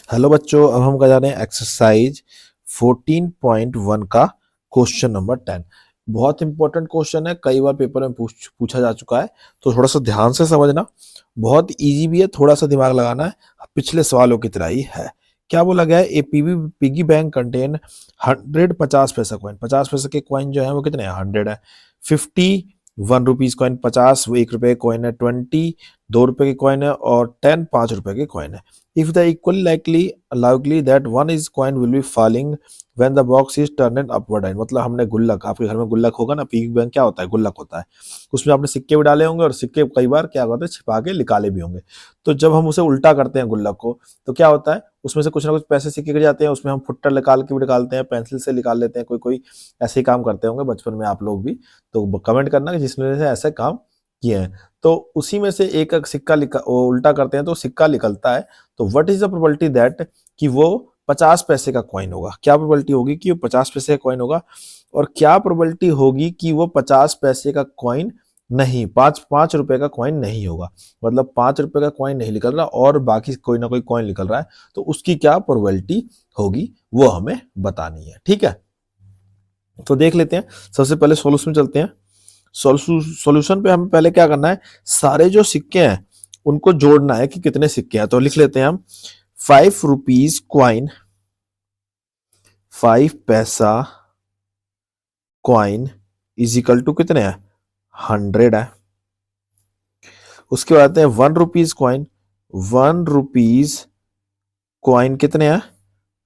Hello बच्चों, अब हम कर जा रहे हैं एक्सरसाइज 14.1 का क्वेश्चन नंबर 10। बहुत इंपॉर्टेंट क्वेश्चन है, कई बार पेपर में पूछा जा चुका है, तो थोड़ा सा ध्यान से समझना। बहुत इजी भी है, थोड़ा सा दिमाग लगाना है। पिछले सवालों की तरह ही है। क्या बोला गया है? ए पिगी बैंक कंटेन 100 50 पैसा कॉइन। 50 पैसे के कॉइन जो है वो कितने हैं? 100 है। 50 1 रुपीज कॉइन, 50 1 रुपए कॉइन है, 20 2 रुपए के कॉइन है, और 10 5 रुपए के कॉइन है। If the equally likely that one is coin will be falling when the box is turned upward end। मतलब हमने गुल्लक, आपके घर में गुल्लक होगा ना, पिगी बैंक क्या होता है? गुल्लक होता है। उसमें आपने सिक्के भी डाले होंगे और सिक्के कई बार क्या होता है, छिपा के निकाले भी होंगे। तो जब हम उसे उल्टा करते हैं गुल्लक को, तो क्या होता है, उसमें से कुछ ना कुछ पैसे सिक्के गिर जाते हैं। उसमें हम फुट्टर निकाल के भी निकालते हैं, पेंसिल से निकाल लेते हैं। कोई कोई ऐसे ही काम करते होंगे बचपन में आप लोग भी। तो कमेंट करना कि जिसने ऐसे काम किए हैं। तो उसी में से एक सिक्का उल्टा करते हैं तो सिक्का निकलता है। तो what is the probability that कि वो 50 पैसे का कॉइन होगा? क्या प्रोबेबिलिटी होगी कि वो 50 पैसे का कॉइन होगा? और क्या प्रोबेबिलिटी होगी कि वो 50 पैसे का कॉइन नहीं, 5 रुपए का कॉइन नहीं होगा? मतलब 5 रुपए का कॉइन नहीं निकल रहा और बाकी कोई ना कोई कॉइन निकल रहा है, तो उसकी क्या प्रोबेबिलिटी होगी वो हमें बतानी है। ठीक है, तो देख लेते हैं। सबसे पहले सॉल्यूशन चलते हैं। सॉल्यूशन पे हमें पहले क्या करना है, सारे जो सिक्के हैं उनको जोड़ना है कि कितने सिक्के हैं। तो लिख लेते हैं हम 5 रुपीज क्वाइन, 5 पैसा क्वाइन इज इक्वल टू कितने हैं? 100 है। उसके बाद आते हैं 1 रुपीज क्वाइन, 1 रुपीज क्वाइन कितने हैं?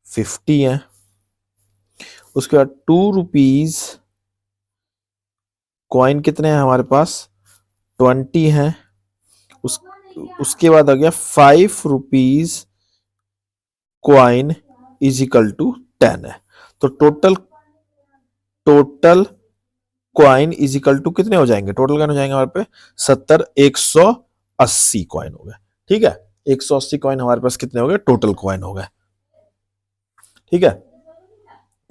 50 है। उसके बाद 2 रुपीज क्वाइन कितने हैं हमारे पास? 20 है। उस उसके बाद आ गया 5 rupees coin is equal to 10 है। तो total coin is equal to कितने हो जाएंगे? टोटल कॉइन हो जाएंगे हमारे पे 70, 180 कॉइन हो गए। ठीक है, 180 कॉइन हमारे पास कितने हो गए? टोटल कॉइन हो गए। ठीक है,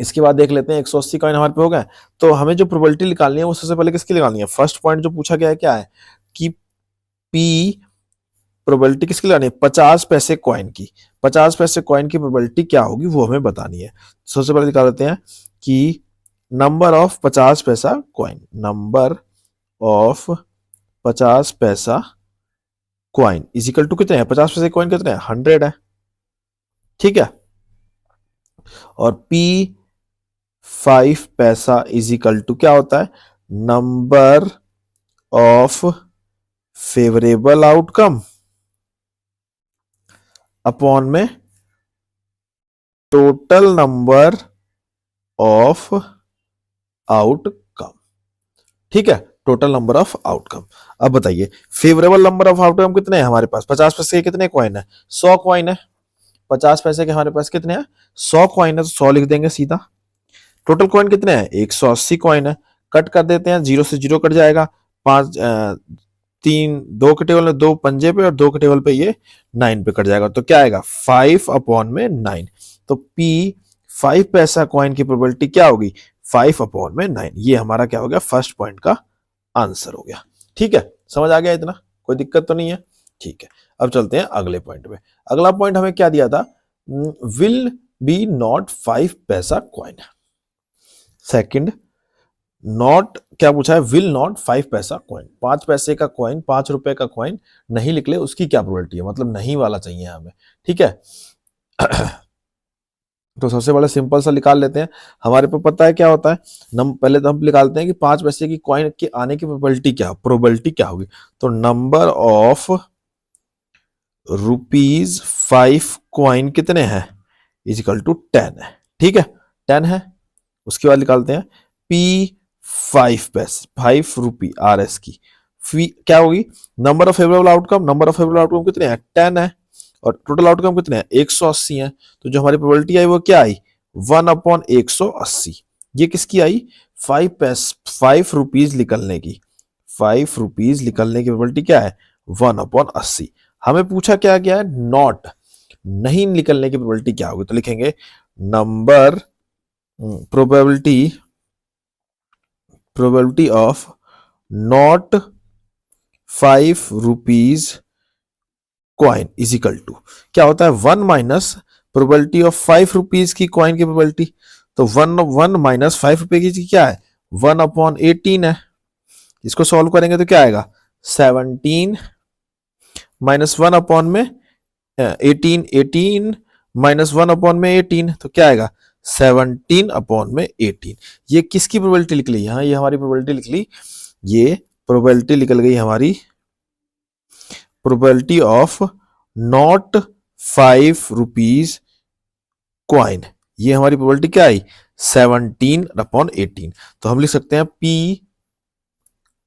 इसके बाद देख लेते हैं 180 कॉइन हमारे पे हो गए। तो हमें जो प्रोबेबिलिटी निकालनी है वो सबसे पहले किसकी निकालनी है? फर्स्ट पॉइंट जो पूछा गया है क्या है कि पी प्रोबेबिलिटी किसकी लगानी है? 50 पैसे कॉइन की। 50 पैसे कॉइन की प्रोबेबिलिटी क्या होगी वो हमें बतानी है। सबसे पहले निकाल लेते हैं कि नंबर ऑफ 50 पैसा कॉइन, नंबर ऑफ 50 पैसा कॉइन इज इक्वल टू कितने हैं? 50 पैसे कॉइन कितने हैं? 100 है। ठीक है, और पी 5 पैसा इज इक्वल टू क्या होता है? Number of favourable outcome upon में टोटल नंबर ऑफ आउटकम। ठीक है, टोटल नंबर ऑफ आउटकम। अब बताइए फेवरेबल नंबर ऑफ आउटकम कितने हैं हमारे पास? 50 पैसे के कितने कॉइन है? 100 कॉइन है। 50 पैसे के हमारे पास कितने हैं? 100 कॉइन है, तो 100 लिख देंगे सीधा। टोटल कॉइन कितने हैं? 180 कॉइन है। कट कर देते हैं, 0 से 0 कट जाएगा। 5 3 2 के टेबल में 2 पंजे पे और 2 के टेबल पे ये 9 पे कट जाएगा। तो क्या आएगा? 5 अपॉन में 9। तो पी 5 पैसा कॉइन की प्रोबेबिलिटी क्या होगी? 5 अपॉन में 9। ये हमारा क्या हो गया? फर्स्ट पॉइंट का आंसर हो गया। ठीक है, समझ आ गया इतना? कोई दिक्कत तो नहीं है? ठीक है, अब चलते हैं अगले पॉइंट पे। अगला पॉइंट हमें क्या दिया था? विल बी नॉट 5 पैसा कॉइन। सेकंड, नॉट क्या पूछा है? विल नॉट 5 पैसा कॉइन, 5 पैसे का कॉइन, 5 रुपए का कॉइन नहीं निकले, उसकी क्या प्रोबेबिलिटी है? मतलब नहीं वाला चाहिए हमें। ठीक है, तो सबसे पहले सिंपल सा निकाल लेते हैं। हमारे पे पता है क्या होता है, पहले तो हम निकालते हैं कि 5 पैसे की कॉइन के आने की प्रोबेबिलिटी क्या होगी। तो नंबर ऑफ रुपीज 5 कॉइन कितने हैं? इज इक्वल टू 10 है। ठीक है, 10 है। उसके बाद निकालते हैं पी 5 पैसे, 5 रुपी आर एस की फी क्या होगी? Number of favourable outcome, number of favourable outcome कितने हैं? 10 है। और टोटल आउटकम कितने हैं? 180 है। तो जो हमारी प्रोबेबिलिटी आई वो क्या आई? 1 अपॉन 180। ये किसकी आई? 5 रुपीज निकलने की। 5 रुपीज निकलने की प्रोबेबिलिटी क्या है? 1 अपॉन 80। हमें पूछा क्या गया है? नॉट, नहीं निकलने की प्रोबेबिलिटी क्या होगी? तो लिखेंगे number probability of not 5 rupees coin is equal to क्या होता है? 1 माइनस प्रोबेबिलिटी ऑफ 5 रुपीज की कॉइन की प्रोबेबिलिटी, तो 1 माइनस 5 रुपए की क्या है, 1/18 है। इसको सॉल्व करेंगे तो क्या आएगा, 17 माइनस 1 में 18, 18 माइनस 1/18, तो क्या आएगा 17/18। ये किसकी प्रोबेबिलिटी निकली, यहाँ ये हमारी प्रोबेबिलिटी निकली, ये प्रोबेबिलिटी निकल गई हमारी probability of not 5 rupees coin. ये हमारी प्रोबेबिलिटी क्या आई, 17/18। तो हम लिख सकते हैं P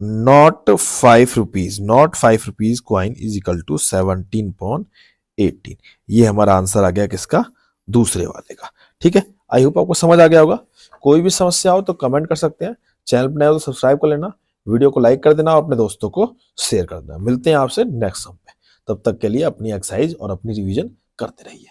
not 5 rupees coin is equal to 17/18। ये हमारा आंसर आ गया किसका, दूसरे वाले का। ठीक है, आई होप आपको समझ आ गया होगा। कोई भी समस्या हो तो कमेंट कर सकते हैं, चैनल पर नए हो तो सब्सक्राइब कर लेना, वीडियो को लाइक कर देना और अपने दोस्तों को शेयर कर देना। मिलते हैं आपसे नेक्स्ट सम पे, तब तक के लिए अपनी एक्सरसाइज और अपनी रिवीजन करते रहिए।